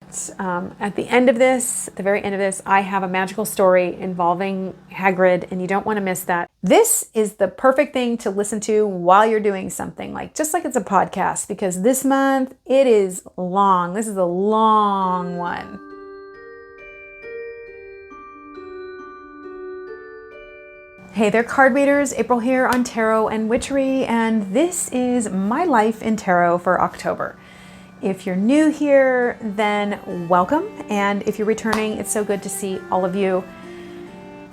that at the end of this, at the very end of this, I have a magical story involving Hagrid, and you don't want to miss that. This is the perfect thing to listen to while you're doing something, like just like it's a podcast, because this month it is long. This is a long one. Hey there, card readers. April here on Tarot and Witchery, and this is my life in tarot for October. If you're new here, then welcome, and if you're returning, it's so good to see all of you.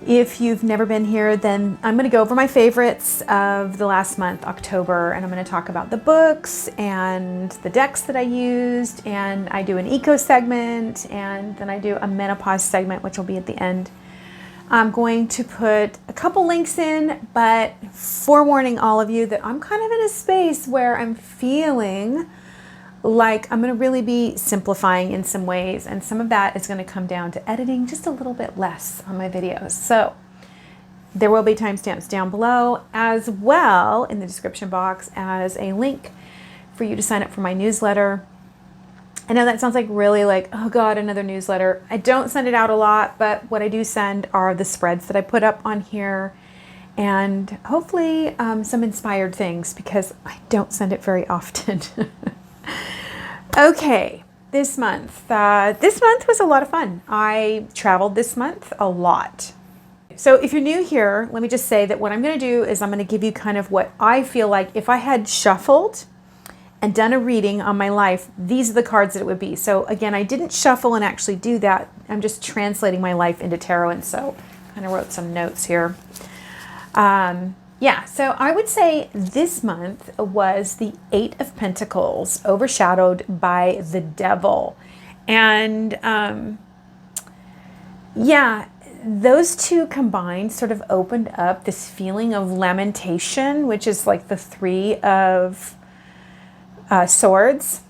If you've never been here, then I'm going to go over my favorites of the last month, October, and I'm going to talk about the books and the decks that I used, and I do an eco segment, and then I do a menopause segment, which will be at the end. I'm going to put a couple links in, but forewarning all of you that I'm kind of in a space where I'm feeling like I'm going to really be simplifying in some ways, and some of that is going to come down to editing just a little bit less on my videos. So there will be timestamps down below, as well in the description box as a link for you to sign up for my newsletter. I know that sounds like really like, oh God, another newsletter. I don't send it out a lot, but what I do send are the spreads that I put up on here, and hopefully some inspired things, because I don't send it very often. Okay, this month was a lot of fun. I traveled this month a lot. So if you're new here, let me just say that what I'm going to do is I'm going to give you kind of what I feel like if I had shuffled and done a reading on my life, these are the cards that it would be. So again, I didn't shuffle and actually do that. I'm just translating my life into tarot, and so kind of wrote some notes here. Yeah, so I would say this month was the Eight of Pentacles overshadowed by the Devil. And yeah, those two combined sort of opened up this feeling of lamentation, which is like the Three of Swords.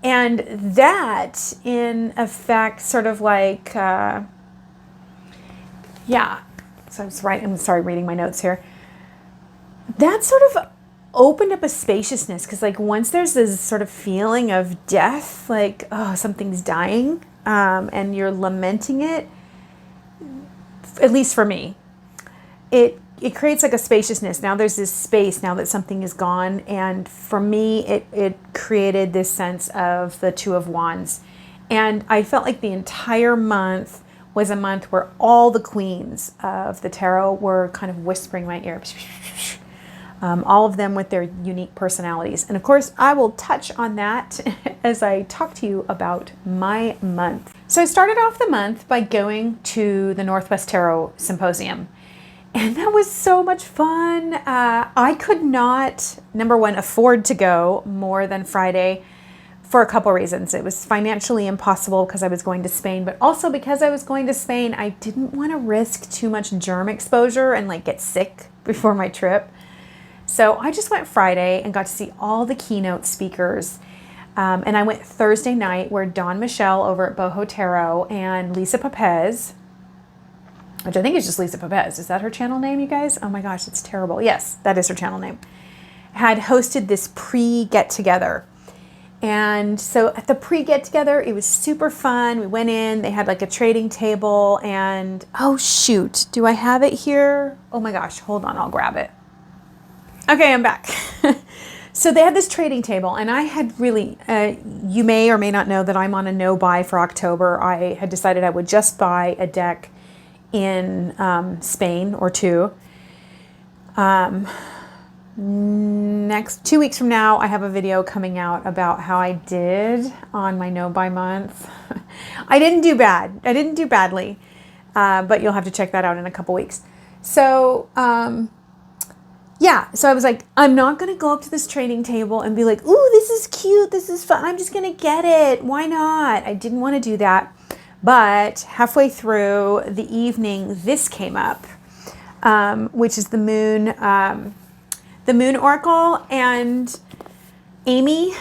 And that, in effect, sort of like, yeah, so I'm sorry, reading my notes here. That sort of opened up a spaciousness, because like once there's this sort of feeling of death, like, oh, something's dying, and you're lamenting it, at least for me, it creates like a spaciousness. Now there's this space now that something is gone, and for me it created this sense of the Two of Wands. And I felt like the entire month was a month where all the queens of the tarot were kind of whispering in my ear. All of them with their unique personalities. And of course, I will touch on that as I talk to you about my month. So I started off the month by going to the Northwest Tarot Symposium. And that was so much fun. I could not, number one, afford to go more than Friday for a couple reasons. It was financially impossible because I was going to Spain, but also because I was going to Spain, I didn't want to risk too much germ exposure and like get sick before my trip. So I just went Friday and got to see all the keynote speakers. And I went Thursday night, where Dawn Michelle over at Boho Tarot and Lisa Pepez, which I think is just Lisa Pepez. Is that her channel name, you guys? Oh my gosh, it's terrible. Yes, that is her channel name. Had hosted this pre-get-together. And so at the pre-get-together, it was super fun. We went in, they had like a trading table, and oh shoot, do I have it here? Oh my gosh, hold on, I'll grab it. Okay, I'm back. So they had this trading table, and I had really, you may or may not know that I'm on a no-buy for October. I had decided I would just buy a deck in Spain or two. Next 2 weeks from now, I have a video coming out about how I did on my no-buy month. I didn't do bad. I didn't do badly, but you'll have to check that out in a couple weeks. So, yeah, so I was like, I'm not going to go up to this trading table and be like, ooh, this is cute, this is fun, I'm just going to get it. Why not? I didn't want to do that. But halfway through the evening, this came up, which is the Moon Oracle. And Amy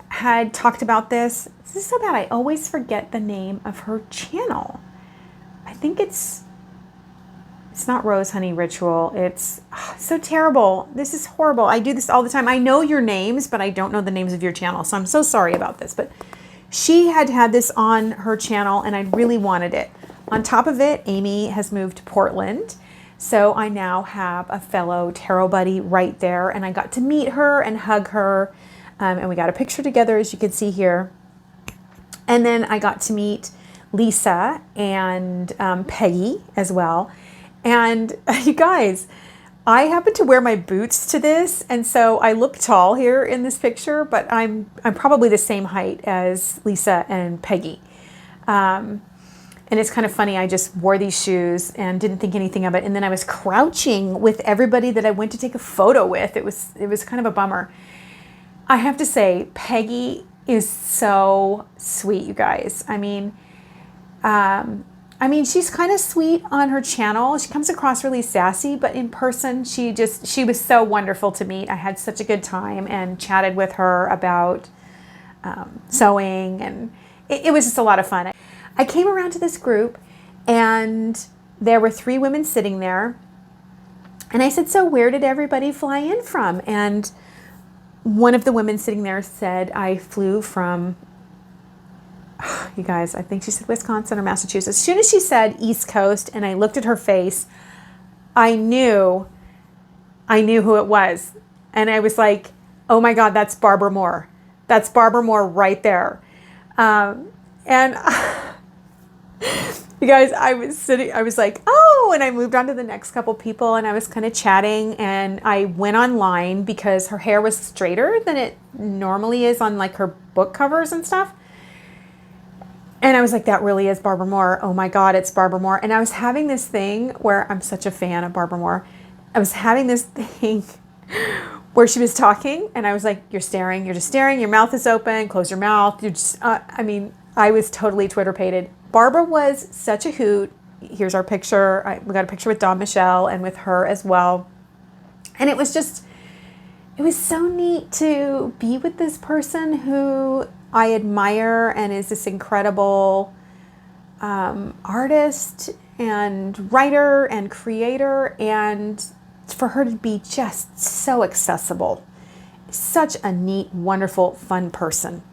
had talked about this. This is so bad. I always forget the name of her channel. I think it's not Rose Honey Ritual. It's so terrible. This is horrible. I do this all the time. I know your names, but I don't know the names of your channel. So I'm so sorry about this. But she had had this on her channel and I really wanted it. On top of it, Amy has moved to Portland. So I now have a fellow tarot buddy right there, and I got to meet her and hug her. And we got a picture together, as you can see here. And then I got to meet Lisa and Peggy as well. And you guys, I happen to wear my boots to this, and so I look tall here in this picture, but I'm probably the same height as Lisa and Peggy. And it's kind of funny, I just wore these shoes and didn't think anything of it. And then I was crouching with everybody that I went to take a photo with. It was kind of a bummer. I have to say, Peggy is so sweet, you guys. I mean, she's kind of sweet on her channel. She comes across really sassy, but in person, she was so wonderful to meet. I had such a good time and chatted with her about sewing, and it was just a lot of fun. I came around to this group and there were 3 women sitting there. And I said, so where did everybody fly in from? And one of the women sitting there said, I flew from, you guys, I think she said Wisconsin or Massachusetts. As soon as she said East Coast and I looked at her face, I knew who it was. And I was like, oh my God, that's Barbara Moore. That's Barbara Moore right there. And you guys, I was like, oh, and I moved on to the next couple people and I was kind of chatting, and I went online because her hair was straighter than it normally is on like her book covers and stuff. And I was like, that really is Barbara Moore. Oh my God, it's Barbara Moore. And I was having this thing where I'm such a fan of Barbara Moore. I was having this thing where she was talking and I was like, you're just staring, your mouth is open, close your mouth. You're just, I was totally Twitter-pated. Barbara was such a hoot. Here's our picture. We got a picture with Dawn Michelle and with her as well. And it was so neat to be with this person who I admire and is this incredible artist and writer and creator, and for her to be just so accessible. Such a neat, wonderful, fun person.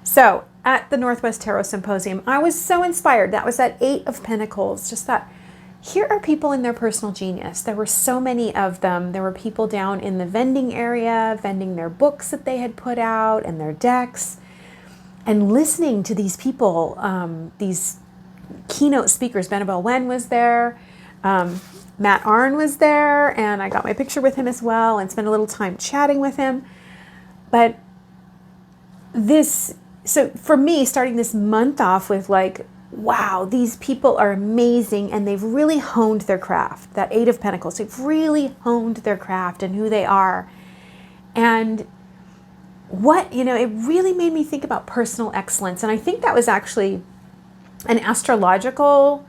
So at the Northwest Tarot Symposium, I was so inspired. That was that 8 of Pentacles. Just that here are people in their personal genius. There were so many of them. There were people down in the vending area, vending their books that they had put out and their decks, and listening to these people, these keynote speakers. Benabel Wen was there. Matt Arn was there, and I got my picture with him as well and spent a little time chatting with him. But so for me, starting this month off with like, wow, these people are amazing and they've really honed their craft. That 8 of Pentacles, they've really honed their craft and who they are. And it really made me think about personal excellence. And I think that was actually an astrological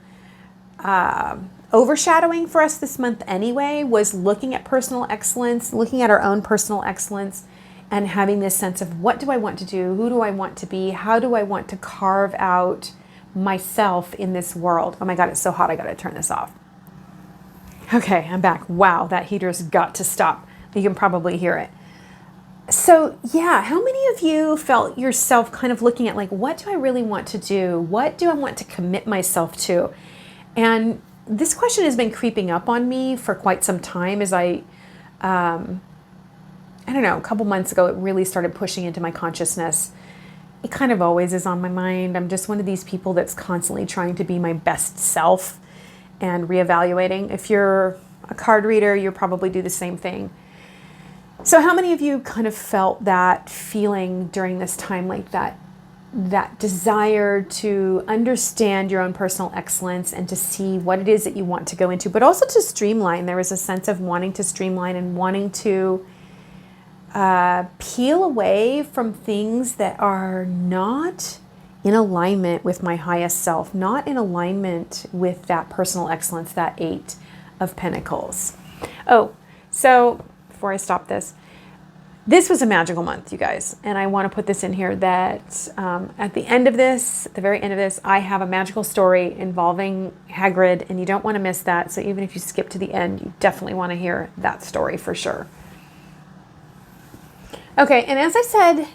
overshadowing for us this month anyway, was looking at personal excellence, looking at our own personal excellence, and having this sense of what do I want to do? Who do I want to be? How do I want to carve out myself in this world? Oh my God, it's so hot. I got to turn this off. Okay, I'm back. Wow, that heater's got to stop. You can probably hear it. So yeah, how many of you felt yourself kind of looking at like, what do I really want to do? What do I want to commit myself to? And this question has been creeping up on me for quite some time as I don't know, a couple months ago, it really started pushing into my consciousness. It kind of always is on my mind. I'm just one of these people that's constantly trying to be my best self and reevaluating. If you're a card reader, you probably do the same thing. So how many of you kind of felt that feeling during this time, like that desire to understand your own personal excellence and to see what it is that you want to go into, but also to streamline? There was a sense of wanting to streamline and wanting to peel away from things that are not in alignment with my highest self, not in alignment with that personal excellence, that 8 of Pentacles. Oh, so before I stop this was a magical month, you guys. And I want to put this in here that at the very end of this, I have a magical story involving Hagrid, and you don't want to miss that. So even if you skip to the end, you definitely want to hear that story for sure. Okay, and as I said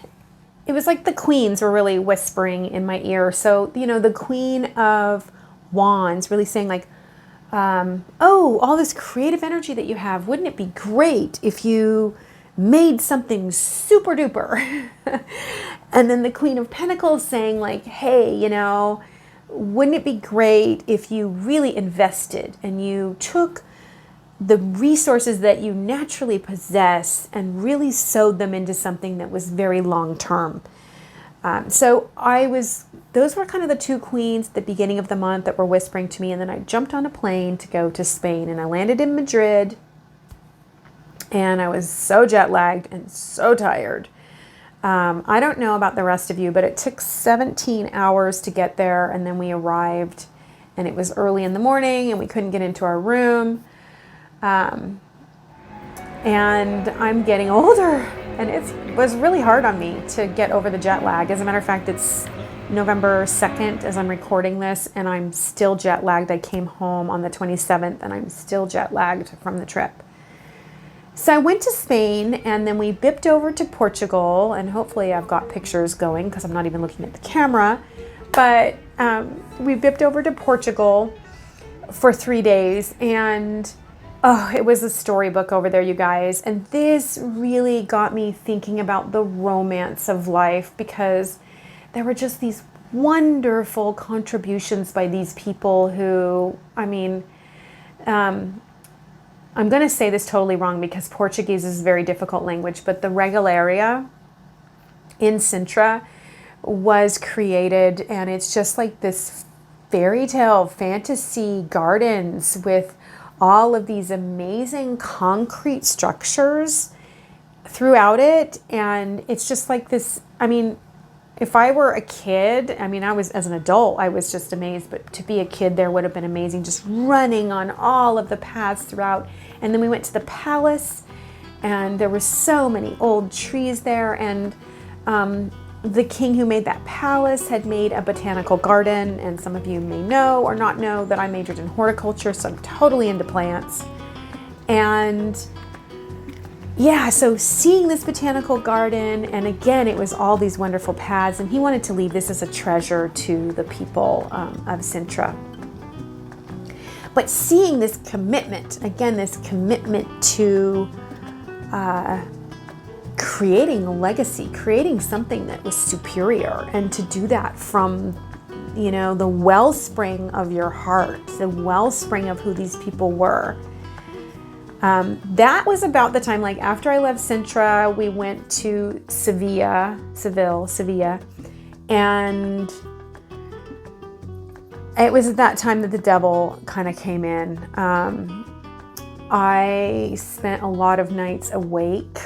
it was like the queens were really whispering in my ear. So, you know, the Queen of Wands really saying like, oh, all this creative energy that you have, wouldn't it be great if you made something super duper? And then the Queen of Pentacles saying like, hey, you know, wouldn't it be great if you really invested and you took the resources that you naturally possess and really sewed them into something that was very long term. So those were kind of the two queens at the beginning of the month that were whispering to me. And then I jumped on a plane to go to Spain, and I landed in Madrid, and I was so jet lagged and so tired. I don't know about the rest of you, but it took 17 hours to get there. And then we arrived, and it was early in the morning, and we couldn't get into our room. And I'm getting older, and it was really hard on me to get over the jet lag. As a matter of fact, it's November 2nd as I'm recording this, and I'm still jet lagged. I came home on the 27th, and I'm still jet lagged from the trip. So I went to Spain, and then we bipped over to Portugal, and hopefully I've got pictures going because I'm not even looking at the camera. But we bipped over to Portugal for 3 days, and oh, it was a storybook over there, you guys. And this really got me thinking about the romance of life, because there were just these wonderful contributions by these people who, I mean, I'm going to say this totally wrong because Portuguese is a very difficult language, but the regularia in Sintra was created, and it's just like this fairy tale fantasy gardens with all of these amazing concrete structures throughout it. And it's just like this, I mean, if I were a kid, I mean, as an adult, I was just amazed, but to be a kid there would have been amazing, just running on all of the paths throughout. And then we went to the palace, and there were so many old trees there. And the king who made that palace had made a botanical garden, and some of you may know or not know that I majored in horticulture, so I'm totally into plants. And yeah, so seeing this botanical garden, and again, it was all these wonderful paths, and he wanted to leave this as a treasure to the people of Sintra. But seeing this commitment, again, this commitment to creating a legacy, creating something that was superior, and to do that from, you know, the wellspring of your heart, the wellspring of who these people were. That was about the time, like after I left Sintra, we went to Sevilla, and it was at that time that the devil kind of came in. I spent a lot of nights awake,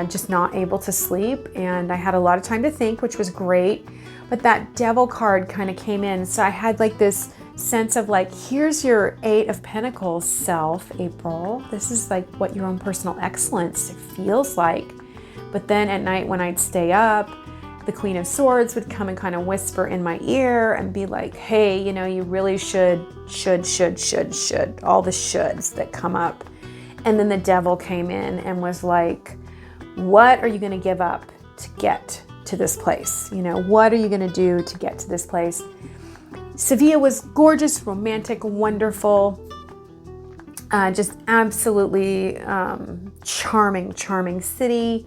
just not able to sleep, and I had a lot of time to think, which was great, but that devil card kind of came in. So I had like this sense of like, here's your 8 of Pentacles self, April. This is like what your own personal excellence feels like. But then at night when I'd stay up, the Queen of Swords would come and kind of whisper in my ear and be like, hey, you know, you really should, all the shoulds that come up. And then the devil came in and was like, what are you going to give up to get to this place? You know, what are you going to do to get to this place? Sevilla was gorgeous, romantic, wonderful, just absolutely charming city.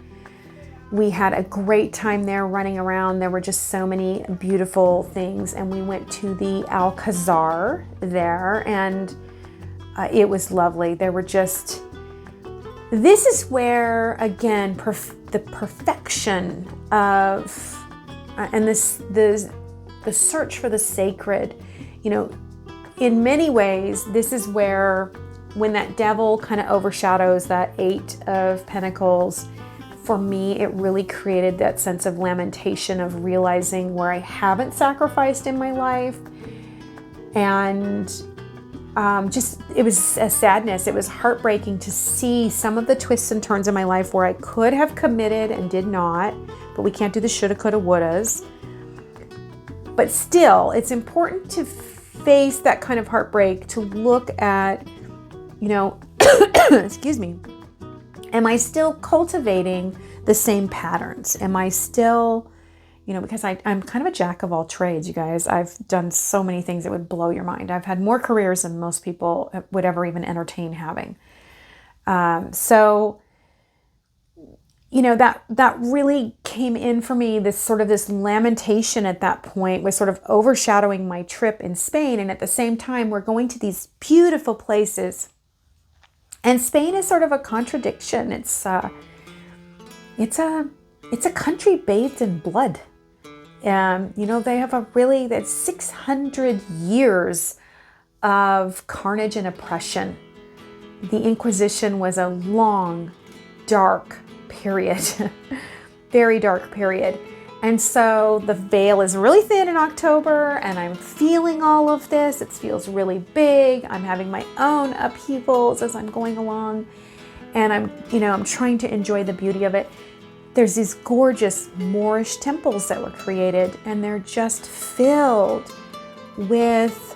We had a great time there running around. There were just so many beautiful things. And we went to the Alcazar there, and it was lovely. There were just, this is where, again, the perfection of, and the search for the sacred, you know, in many ways, this is where, when that devil kind of overshadows that 8 of Pentacles, for me, it really created that sense of lamentation of realizing where I haven't sacrificed in my life. And just, it was a sadness. It was heartbreaking to see some of the twists and turns in my life where I could have committed and did not, but we can't do the shoulda, coulda, wouldas. But still, it's important to face that kind of heartbreak, to look at, you know, excuse me, am I still cultivating the same patterns? Am I still, because I'm kind of a jack of all trades, you guys. I've done so many things that would blow your mind. I've had more careers than most people would ever even entertain having. So that really came in for me. This lamentation at that point was sort of overshadowing my trip in Spain. And at the same time, we're going to these beautiful places. And Spain is sort of a contradiction. It's a country bathed in blood. They have that's 600 years of carnage and oppression. The Inquisition was a long, dark period, very dark period. And so the veil is really thin in October, and I'm feeling all of this. It feels really big. I'm having my own upheavals as I'm going along, and I'm trying to enjoy the beauty of it. There's these gorgeous Moorish temples that were created, and they're just filled with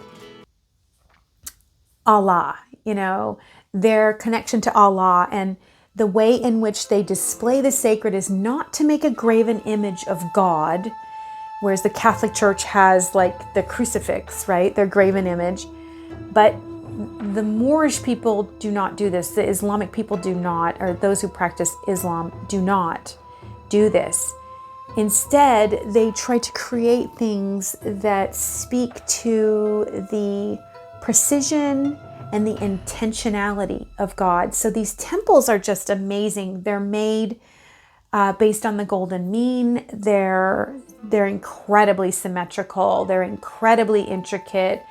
Allah, their connection to Allah, and the way in which they display the sacred is not to make a graven image of God, whereas the Catholic Church has like the crucifix, right? Their graven image. But the Moorish people do not do this. The Islamic people do not, or those who practice Islam do not do this. Instead, they try to create things that speak to the precision and the intentionality of God. So these temples are just amazing. They're made based on the golden mean. They're incredibly symmetrical. They're incredibly intricate.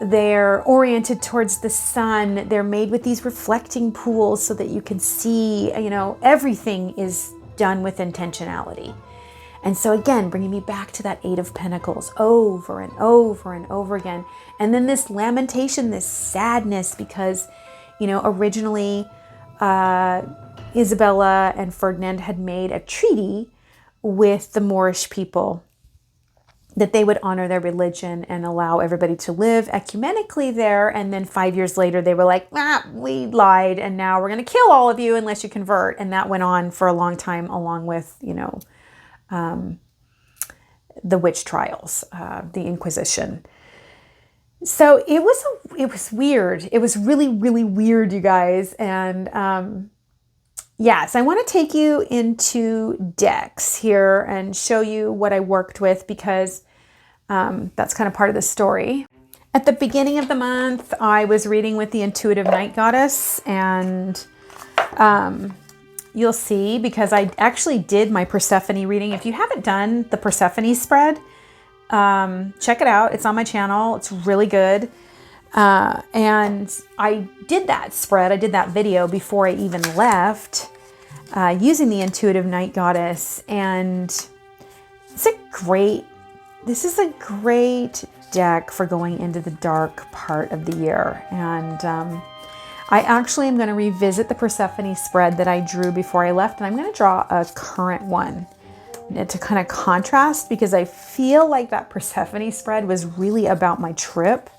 They're oriented towards the sun. They're made with these reflecting pools so that you can see, everything is done with intentionality. And so again, bringing me back to that Eight of Pentacles over and over and over again. And then this lamentation, this sadness, because, originally Isabella and Ferdinand had made a treaty with the Moorish people that they would honor their religion and allow everybody to live ecumenically there. And then 5 years later, they were like, we lied, and now we're going to kill all of you unless you convert. And that went on for a long time, along with, the witch trials, the Inquisition. So it was weird. It was really, really weird, you guys. And so I want to take you into decks here and show you what I worked with, because that's kind of part of the story. At the beginning of the month, I was reading with the Intuitive Night Goddess, and you'll see, because I actually did my Persephone reading. If you haven't done the Persephone spread, check it out. It's on my channel. It's really good. And I did that spread. I did that video before I even left, using the Intuitive Night Goddess. And this is a great deck for going into the dark part of the year. And I actually am going to revisit the Persephone spread that I drew before I left, and I'm going to draw a current one to kind of contrast, because I feel like that Persephone spread was really about my trip,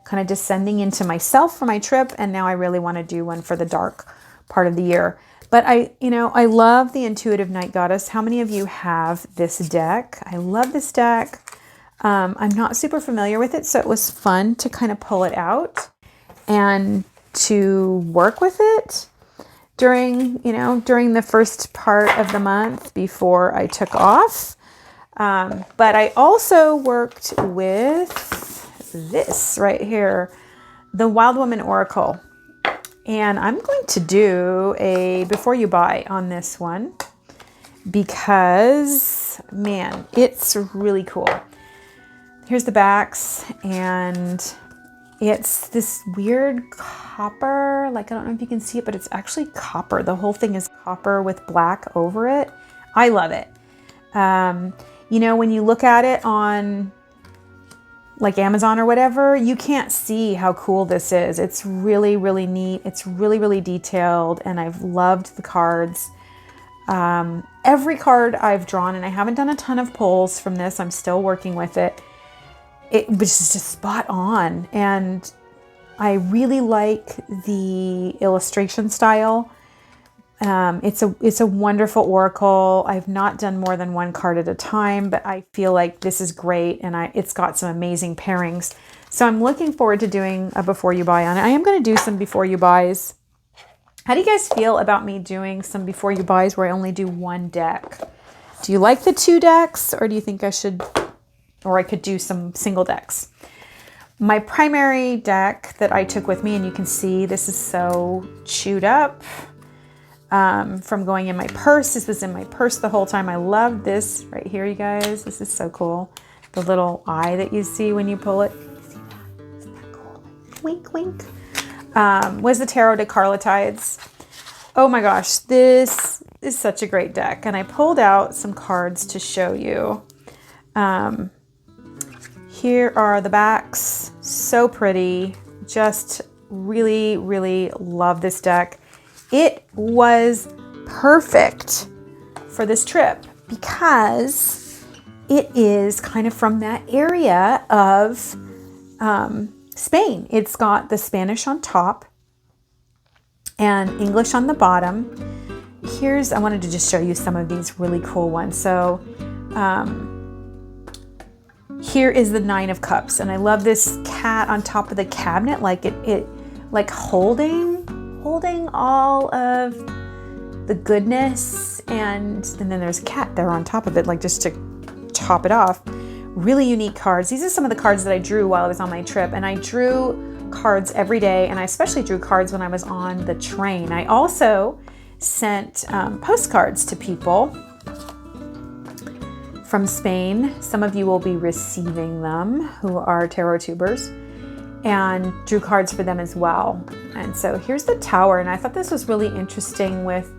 kind of descending into myself for my trip, and now I really want to do one for the dark part of the year. But I love the Intuitive Night Goddess. How many of you have this deck? I love this deck. I'm not super familiar with it, so it was fun to kind of pull it out and to work with it during the first part of the month before I took off. But I also worked with this right here, the Wild Woman Oracle. And I'm going to do a before you buy on this one, because, man, it's really cool. Here's the backs, and it's this weird copper, I don't know if you can see it, but it's actually copper. The whole thing is copper with black over it. I love it. When you look at it on Amazon or whatever, you can't see how cool this is. It's really, really neat. It's really, really detailed, and I've loved the cards. Every card I've drawn, and I haven't done a ton of pulls from this, I'm still working with it. It was just spot on, and I really like the illustration style, It's a wonderful oracle. I've not done more than one card at a time, but I feel like this is great, and it's got some amazing pairings. So I'm looking forward to doing a before you buy on it. I am going to do some before you buys. How do you guys feel about me doing some before you buys where I only do one deck? Do you like the 2 decks, or do you think I should, or I could do some single decks? My primary deck that I took with me, and you can see this is so chewed up from going in my purse. This was in my purse the whole time. I love this right here, you guys. This is so cool. The little eye that you see when you pull it. See that? Isn't that cool? Wink, wink. Was the Tarot de Carlotides. Oh my gosh, this is such a great deck. And I pulled out some cards to show you. Here are the backs. So pretty. Just really, really love this deck. It was perfect for this trip because it is kind of from that area of Spain. It's got the Spanish on top and English on the bottom. I wanted to just show you some of these really cool ones. So here is the 9 of Cups, and I love this cat on top of the cabinet, like it like holding all of the goodness, and then there's a cat there on top of it, like just to top it off. Really unique cards. These are some of the cards that I drew while I was on my trip, and I drew cards every day, and I especially drew cards when I was on the train. I also sent postcards to people from Spain. Some of you will be receiving them who are tarot tubers, and drew cards for them as well. And so here's the Tower, and I thought this was really interesting with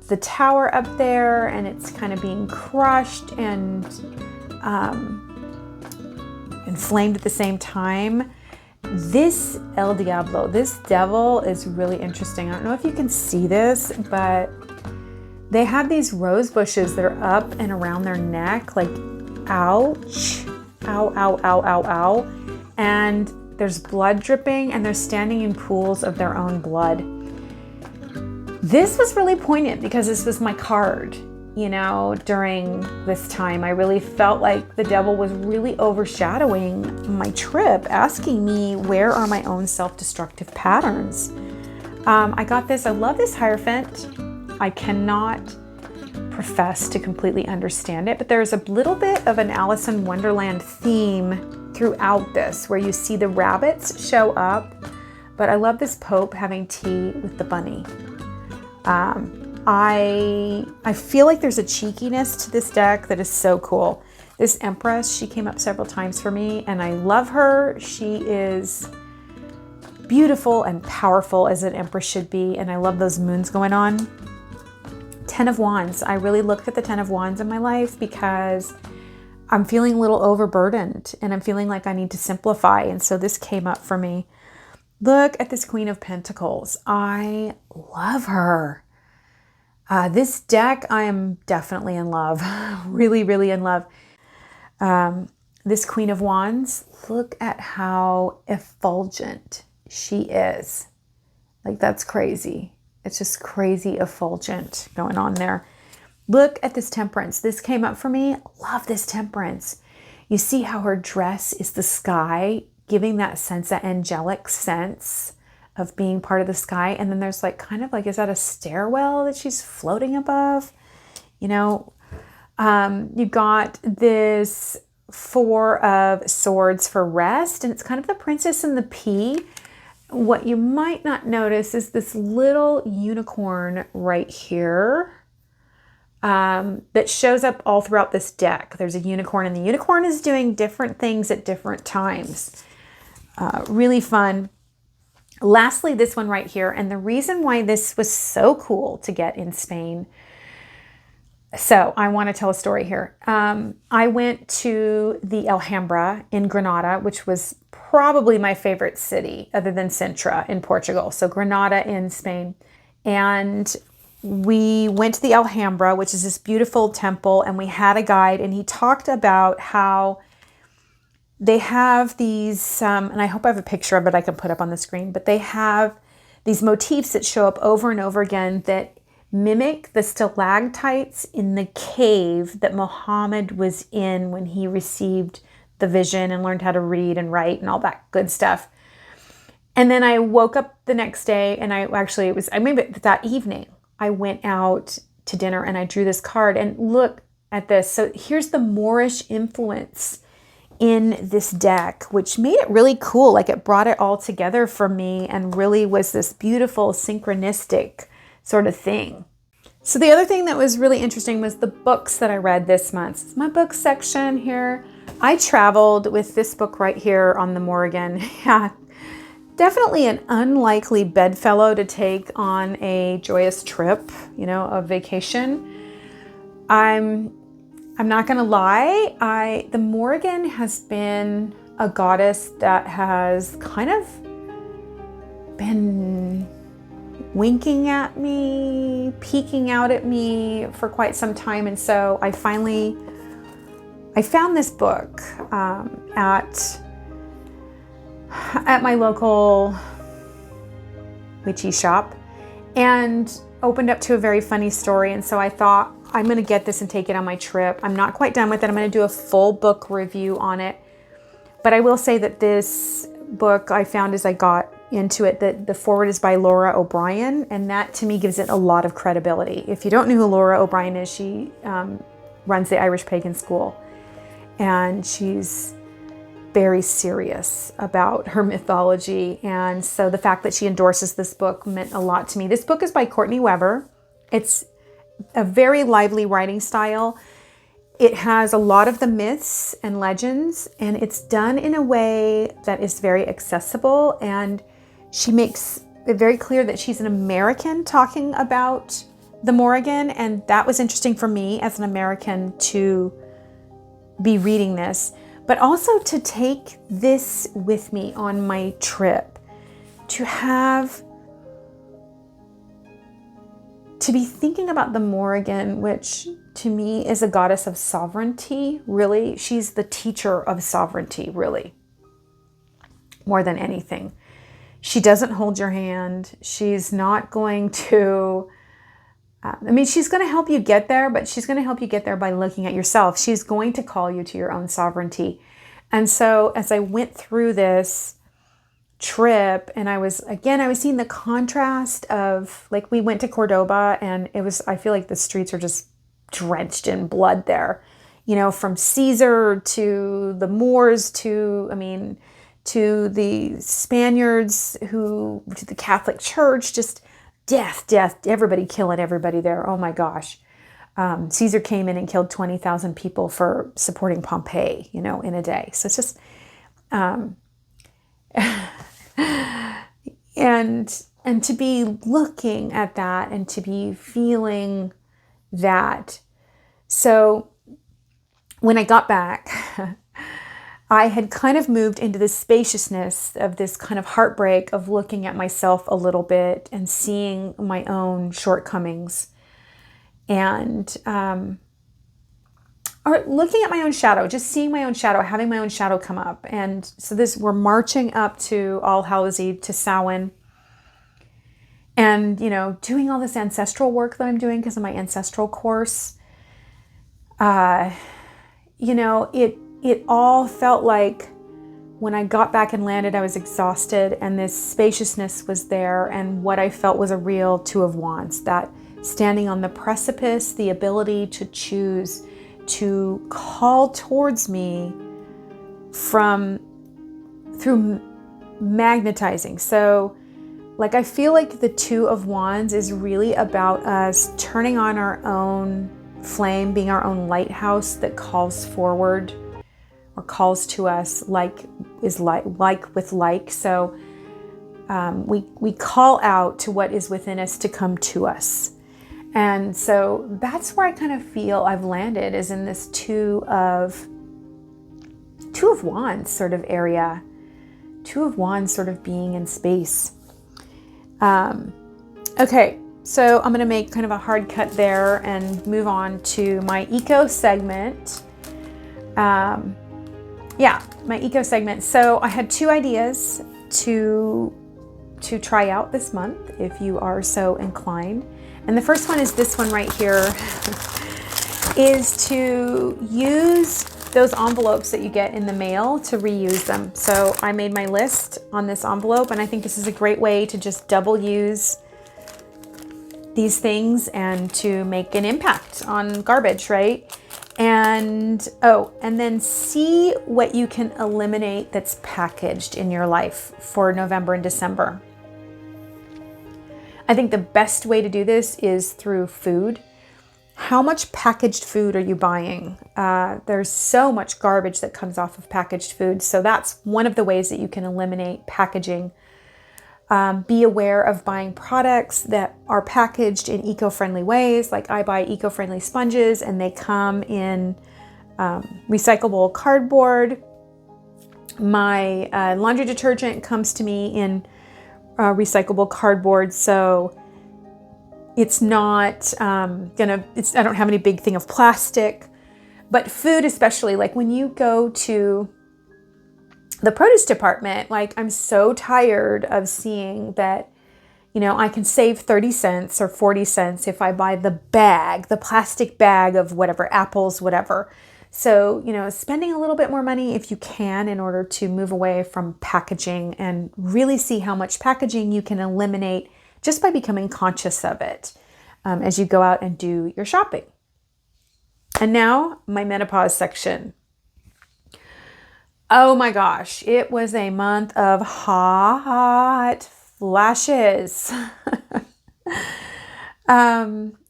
the Tower up there, and it's kind of being crushed and inflamed at the same time. This El Diablo, this devil, is really interesting. I don't know if you can see this, but they have these rose bushes that are up and around their neck, like ouch, ow, ow, ow, ow, ow. And there's blood dripping, and they're standing in pools of their own blood. This was really poignant because this was my card, you know, during this time. I really felt like the devil was really overshadowing my trip, asking me where are my own self-destructive patterns. I got this. I love this Hierophant. I cannot profess to completely understand it, but there's a little bit of an Alice in Wonderland theme throughout this, where you see the rabbits show up. But I love this Pope having tea with the bunny. I feel like there's a cheekiness to this deck that is so cool. This Empress, she came up several times for me, and I love her. She is beautiful and powerful as an Empress should be, and I love those moons going on. 10 of Wands. I really looked at the 10 of Wands in my life because I'm feeling a little overburdened, and I'm feeling like I need to simplify, and so this came up for me. Look at this Queen of Pentacles. I love her. This deck, I am definitely in love. Really, really in love. This Queen of Wands, look at how effulgent she is. Like, that's crazy. It's just crazy effulgent going on there. Look at this Temperance. This came up for me. Love this Temperance. You see how her dress is the sky, giving that sense, that angelic sense of being part of the sky. And then there's like kind of like, is that a stairwell that she's floating above? You know, you've got this 4 of Swords for rest, and it's kind of the Princess and the Pea. What you might not notice is this little unicorn right here that shows up all throughout this deck. There's a unicorn, and the unicorn is doing different things at different times. Really fun. Lastly, this one right here, and the reason why this was so cool to get in Spain. So I want to tell a story here. I went to the Alhambra in Granada, which was probably my favorite city other than Sintra in Portugal. So Granada in Spain. And we went to the Alhambra, which is this beautiful temple, and we had a guide, and he talked about how they have these, and I hope I have a picture of it I can put up on the screen, but they have these motifs that show up over and over again that mimic the stalactites in the cave that Muhammad was in when he received the vision and learned how to read and write and all that good stuff. And then I woke up the next day, and maybe that evening, I went out to dinner and I drew this card, and look at this. So here's the Moorish influence in this deck, which made it really cool. Like, it brought it all together for me and really was this beautiful synchronistic sort of thing. So the other thing that was really interesting was the books that I read this month. It's my book section here. I traveled with this book right here on the Morrigan. Yeah, definitely an unlikely bedfellow to take on a joyous trip, a vacation. I'm not gonna lie, the Morrigan has been a goddess that has kind of been winking at me, peeking out at me for quite some time. And so I found this book at my local witchy shop and opened up to a very funny story. And so I thought, I'm going to get this and take it on my trip. I'm not quite done with it. I'm going to do a full book review on it. But I will say that this book I found as I got into it, that the foreword is by Laura O'Brien, and that to me gives it a lot of credibility. If you don't know who Laura O'Brien is, she runs the Irish Pagan School, and she's very serious about her mythology. And so the fact that she endorses this book meant a lot to me. This book is by Courtney Weber. It's a very lively writing style. It has a lot of the myths and legends, and it's done in a way that is very accessible. And she makes it very clear that she's an American talking about the Morrigan. And that was interesting for me as an American to be reading this, but also to take this with me on my trip, to be thinking about the Morrigan, which to me is a goddess of sovereignty, really. She's the teacher of sovereignty, really, more than anything. She doesn't hold your hand. She's not going to, she's going to help you get there, but she's going to help you get there by looking at yourself. She's going to call you to your own sovereignty. And so as I went through this trip, and I was seeing the contrast of, like, we went to Cordoba, and I feel like the streets are just drenched in blood there, from Caesar to the Moors to the Spaniards, to the Catholic Church, just death, everybody killing everybody there. Oh my gosh. Caesar came in and killed 20,000 people for supporting Pompeii, in a day. So it's just, and to be looking at that and to be feeling that. So when I got back, I had kind of moved into the spaciousness of this kind of heartbreak of looking at myself a little bit and seeing my own shortcomings, and or looking at my own shadow, just seeing my own shadow, having my own shadow come up. And so we're marching up to All Hallows Eve, to Samhain, and, doing all this ancestral work that I'm doing because of my ancestral course. It all felt like when I got back and landed, I was exhausted, and this spaciousness was there, and what I felt was a real Two of Wands, that standing on the precipice, the ability to choose to call towards me through magnetizing. So, like, I feel like the Two of Wands is really about us turning on our own flame, being our own lighthouse that calls forward or calls to us like with like. So we call out to what is within us to come to us. And so that's where I kind of feel I've landed, is in this Two of Wands sort of area. Two of Wands sort of being in space. Okay, so I'm going to make kind of a hard cut there and move on to my eco segment. My eco segment. So I had 2 ideas to try out this month, if you are so inclined. And the first one is this one right here, is to use those envelopes that you get in the mail to reuse them. So I made my list on this envelope, and I think this is a great way to just double use these things and to make an impact on garbage, right? And and then see what you can eliminate that's packaged in your life for November and December. I think the best way to do this is through food. How much packaged food are you buying? There's so much garbage that comes off of packaged food. So that's one of the ways that you can eliminate packaging. Be aware of buying products that are packaged in eco-friendly ways. Like I buy eco-friendly sponges and they come in recyclable cardboard. My laundry detergent comes to me in recyclable cardboard. So it's not I don't have any big thing of plastic, but food especially, like when you go to the produce department, like I'm so tired of seeing that, I can save 30 cents or 40 cents if I buy the plastic bag of whatever, apples, whatever. So, spending a little bit more money if you can in order to move away from packaging and really see how much packaging you can eliminate just by becoming conscious of it as you go out and do your shopping. And now my menopause section. Oh my gosh, it was a month of hot flashes.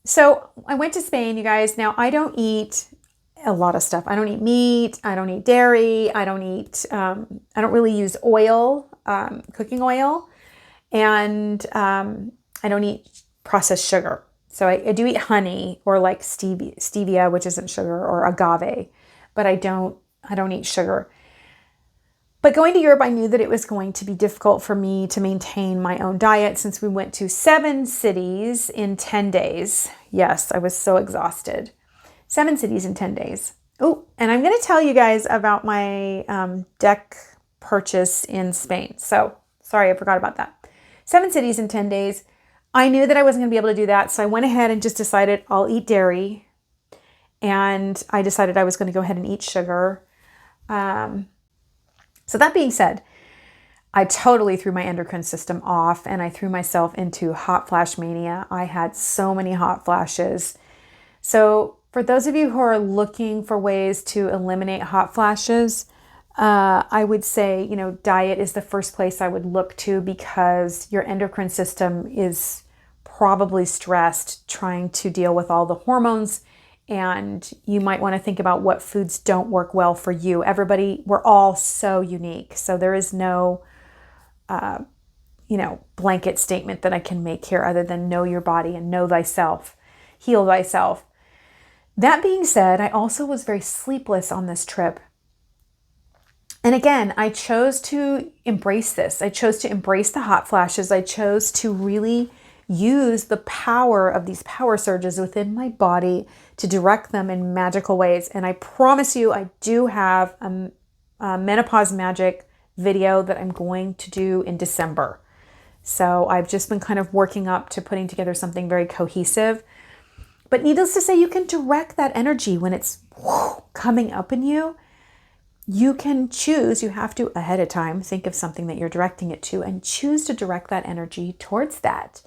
So I went to Spain, you guys. Now I don't eat a lot of stuff. I don't eat meat. I don't eat dairy. I don't really use oil, cooking oil. And I don't eat processed sugar. So I do eat honey or like stevia, which isn't sugar, or agave, but I don't eat sugar. But going to Europe, I knew that it was going to be difficult for me to maintain my own diet since we went to 7 cities in 10 days. Yes, I was so exhausted. 7 cities in 10 days. Oh, and I'm going to tell you guys about my deck purchase in Spain. So sorry, I forgot about that. 7 cities in 10 days. I knew that I wasn't going to be able to do that. So I went ahead and just decided I'll eat dairy. And I decided I was going to go ahead and eat sugar. So that being said, I totally threw my endocrine system off and I threw myself into hot flash mania. I had so many hot flashes. So for those of you who are looking for ways to eliminate hot flashes, I would say, diet is the first place I would look to because your endocrine system is probably stressed trying to deal with all the hormones. And you might want to think about what foods don't work well for you. We're all so unique. So there is no, blanket statement that I can make here other than know your body and know thyself, heal thyself. That being said, I also was very sleepless on this trip. And again, I chose to embrace this. I chose to embrace the hot flashes. I chose to really use the power of these power surges within my body to direct them in magical ways. And I promise you, I do have a menopause magic video that I'm going to do in December. So I've just been kind of working up to putting together something very cohesive. But needless to say, you can direct that energy when it's coming up in you. You can choose, you have to ahead of time think of something that you're directing it to and choose to direct that energy towards that.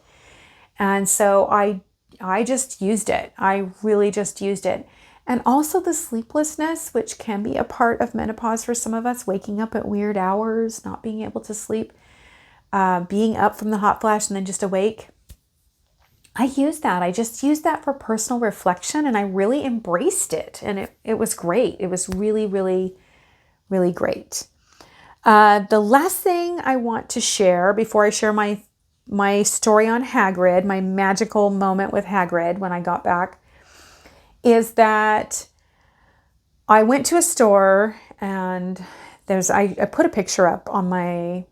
And so I just used it. I really just used it. And also the sleeplessness, which can be a part of menopause for some of us, waking up at weird hours, not being able to sleep, being up from the hot flash and then just awake. I used that. I just used that for personal reflection and I really embraced it. And it was great. It was really, really, really great. The last thing I want to share before I share my story on Hagrid, my magical moment with Hagrid when I got back, is that I went to a store and I put a picture up on my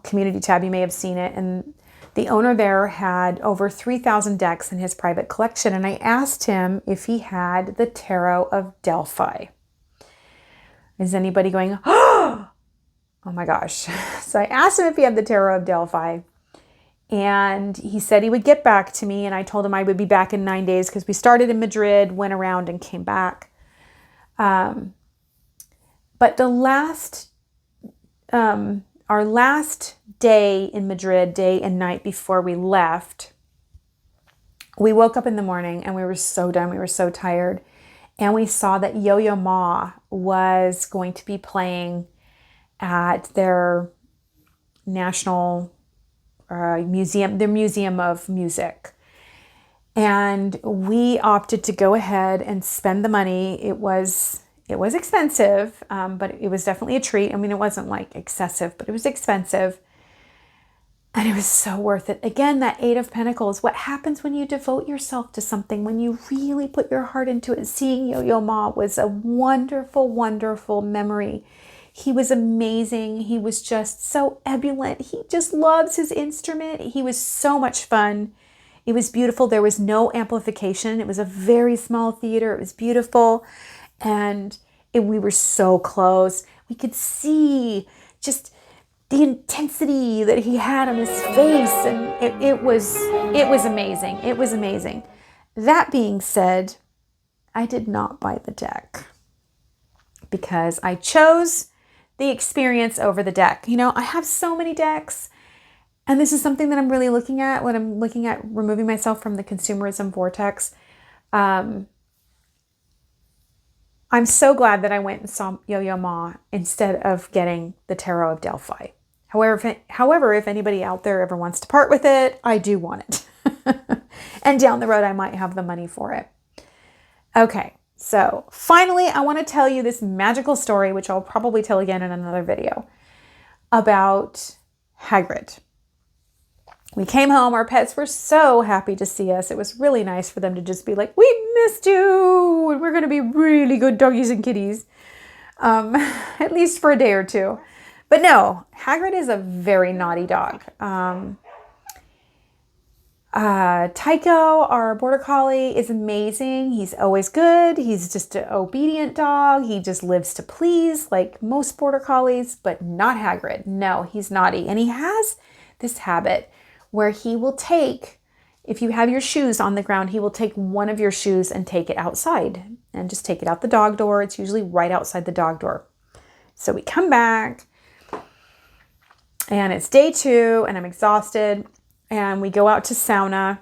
community tab. You may have seen it. And the owner there had over 3,000 decks in his private collection. And I asked him if he had the Tarot of Delphi. Is anybody going, oh my gosh. So I asked him if he had the Tarot of Delphi. And he said he would get back to me, and I told him I would be back in 9 days because we started in Madrid, went around, and came back. But the our last day in Madrid, day and night before we left, we woke up in the morning and we were so done. We were so tired. And we saw that Yo-Yo Ma was going to be playing at their national museum, their museum of music. And we opted to go ahead and spend the money. It was expensive, but it was definitely a treat. I mean, it wasn't like excessive, but it was expensive. And it was so worth it. Again, that Eight of Pentacles. What happens when you devote yourself to something, when you really put your heart into it? Seeing Yo-Yo Ma was a wonderful, wonderful memory. He was amazing. He was just so ebullient. He just loves his instrument. He was so much fun. It was beautiful. There was no amplification. It was a very small theater. It was beautiful. And we were so close. We could see just the intensity that he had on his face. And it was amazing. It was amazing. That being said, I did not buy the deck because I chose the experience over the deck. You know, I have so many decks, and this is something that I'm really looking at when I'm looking at removing myself from the consumerism vortex. I'm so glad that I went and saw Yo-Yo Ma instead of getting the Tarot of Delphi. However, if anybody out there ever wants to part with it, I do want it. And down the road, I might have the money for it. Okay, so finally, I want to tell you this magical story, which I'll probably tell again in another video, about Hagrid. We came home. Our pets were so happy to see us. It was really nice for them to just be like, we missed you, and we're going to be really good doggies and kitties, at least for a day or two. But no, Hagrid is a very naughty dog. Tycho, our border collie, is amazing. He's always good. He's just an obedient dog. He just lives to please, like most border collies, but not Hagrid. No, he's naughty. And he has this habit where he will take, if you have your shoes on the ground, he will take one of your shoes and take it outside and just take it out the dog door. It's usually right outside the dog door. So we come back and it's day 2 and I'm exhausted. And we go out to sauna.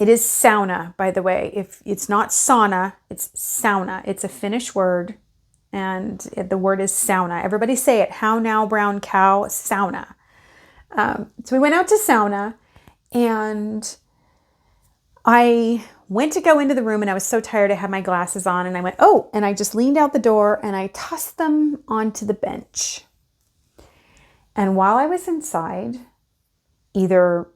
It is sauna, by the way. If it's not sauna, it's sauna. It's a Finnish word, and the word is sauna. Everybody say it. How now, brown cow, sauna. So we went out to sauna, and I went to go into the room, and I was so tired. I had my glasses on, and I went, oh, and I just leaned out the door, and I tossed them onto the bench. And while I was inside, either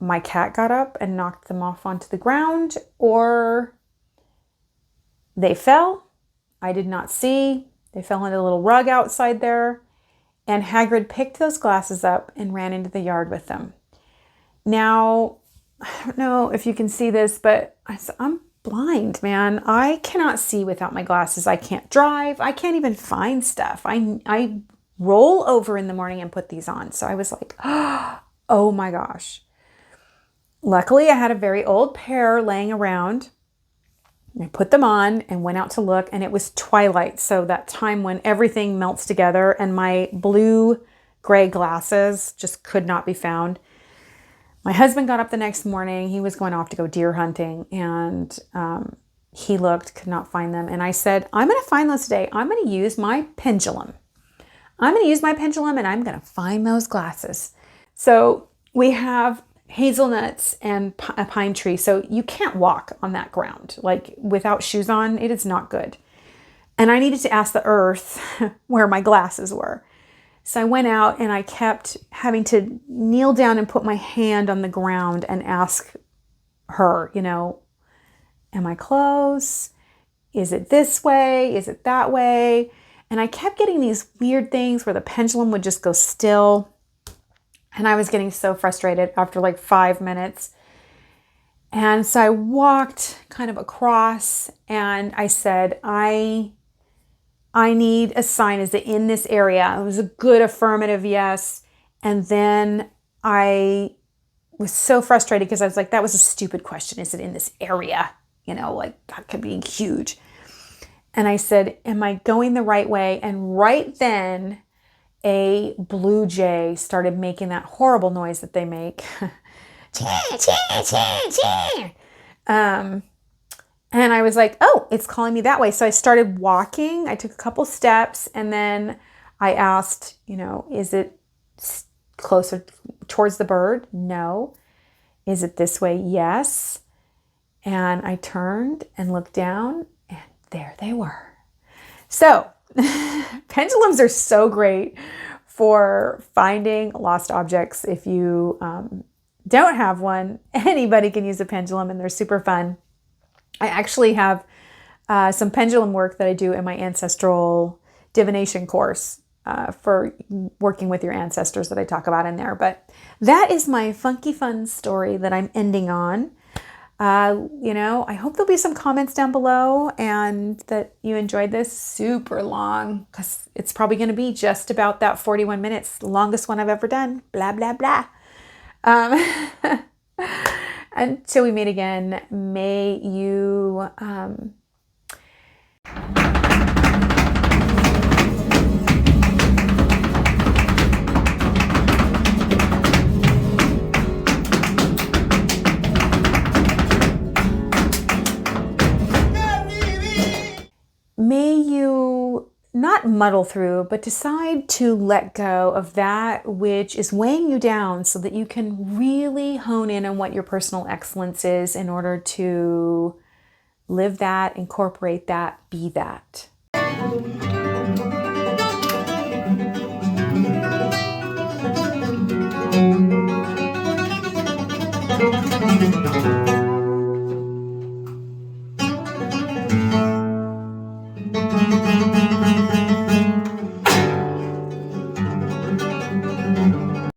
my cat got up and knocked them off onto the ground, or they fell. I did not see. They fell into a little rug outside there. And Hagrid picked those glasses up and ran into the yard with them. Now, I don't know if you can see this, but I'm blind, man. I cannot see without my glasses. I can't drive. I can't even find stuff. I roll over in the morning and put these on. So I was like, oh my gosh. Luckily, I had a very old pair laying around. I put them on and went out to look, and it was twilight. So that time when everything melts together, and my blue-gray glasses just could not be found. My husband got up the next morning. He was going off to go deer hunting, and he looked, could not find them. And I said, I'm going to find those today. I'm going to use my pendulum. I'm going to use my pendulum, and I'm going to find those glasses. So we have hazelnuts and a pine tree. So you can't walk on that ground. Like without shoes on, it is not good. And I needed to ask the earth where my glasses were. So I went out and I kept having to kneel down and put my hand on the ground and ask her, you know, am I close? Is it this way? Is it that way? And I kept getting these weird things where the pendulum would just go still. And I was getting so frustrated after like 5 minutes. And so I walked kind of across and I said, I need a sign. Is it in this area? It was a good affirmative yes. And then I was so frustrated because I was like, that was a stupid question. Is it in this area? You know, like that could be huge. And I said, am I going the right way? And right then, a blue jay started making that horrible noise that they make. And I was like, oh, it's calling me that way. So I started walking. I took a couple steps and then I asked, you know, is it closer towards the bird? No. Is it this way? Yes. And I turned and looked down and there they were. So pendulums are so great for finding lost objects. If you don't have one, anybody can use a pendulum and they're super fun. I actually have some pendulum work that I do in my ancestral divination course for working with your ancestors that I talk about in there. But that is my funky fun story that I'm ending on. You know, I hope there'll be some comments down below and that you enjoyed this. Super long, because it's probably going to be just about that 41 minutes, the longest one I've ever done. Blah, blah, blah. Until we meet again, may you not muddle through, but decide to let go of that which is weighing you down so that you can really hone in on what your personal excellence is in order to live that, incorporate that, be that.